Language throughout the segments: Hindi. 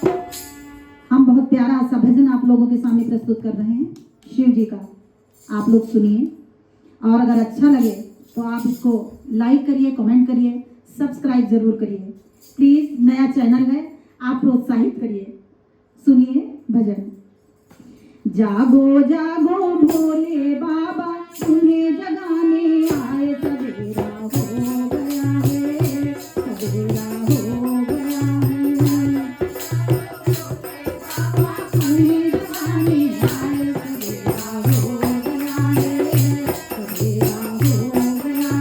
हम बहुत प्यारा सा भजन आप लोगों के सामने प्रस्तुत कर रहे हैं शिव जी का। आप लोग सुनिए और अगर अच्छा लगे तो आप इसको लाइक करिए, कमेंट करिए, सब्सक्राइब जरूर करिए। प्लीज, नया चैनल है, आप प्रोत्साहित करिए। सुनिए भजन। जागो जागो भोले बाबा, तुम्हें जगाने आए, सवेरा हो गया है, सवेरा हो गया है। तुम्हें जगाने आए, सवेरा हो गया है, सवेरा हो गया।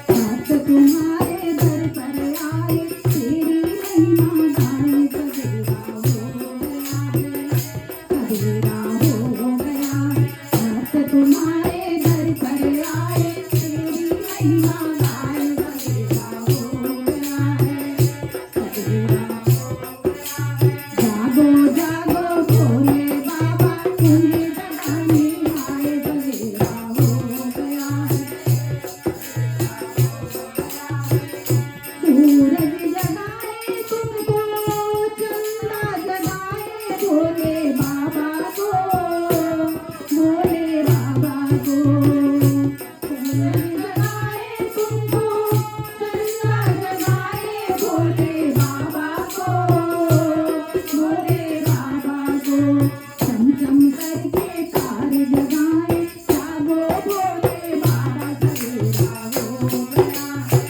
भक्त तुम्हारे दर पर आए, तेरी महिमा गाए, सवेरा हो गया है, सवेरा हो गया। भक्त तुम्हारे दर पर आए, तेरी महिमा गाए, सवेरा हो गया है, सवेरा। जागो जागो भोले बाबा, तुम्हें जगाने आए, सवेरा हो गया है। सूरज जगाए तुमको, चंदा जगाए भोले बाबा को, भोले बाबा को। सूरज जगाए तुमको, चंदा जगाए भोले बाबा को, भोले बाबा को। चमचम करके तार जगाए, जागो भोले बाबा, सवेरा हो गया है,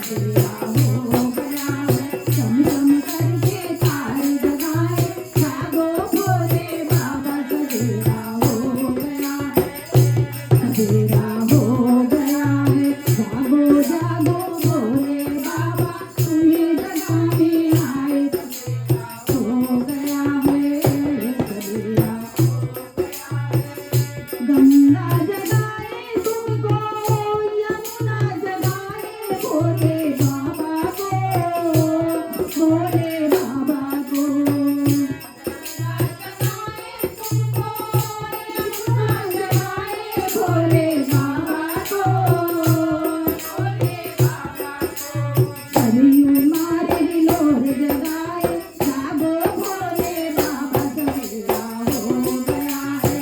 सवेरा हो गया है। चमचम करके तार जगाए, जागो भोले बाबा, सवेरा हो गया है, सवेरा हो गया है। जागो जागो भोले बाबा, तुम्हें जगाने आए, हो गया है, सवेरा। गंगा जगाए तुमको, यमुना जगाए भोले बाबा को, भोले बाबा को। गंगा जगाए तुमको, यमुना जगाए भोले बाबा को, भोले बाबा को। सरयू मारे हिलोर जगाए, जागो भोले बाबा, सवेरा हो गया है,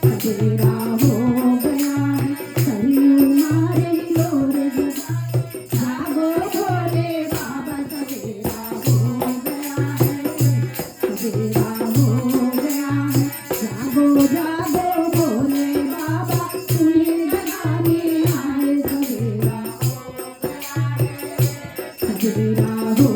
सवेरा हो गया है। सरयू मारे हिलोर जगाए, जागो भोले बाबा, सवेरा हो गया है, सवेरा हो गया है। जागो जागो भोले बाबा, तुम्हें जगाने आए, सवेरा हो गया है, सवेरा हो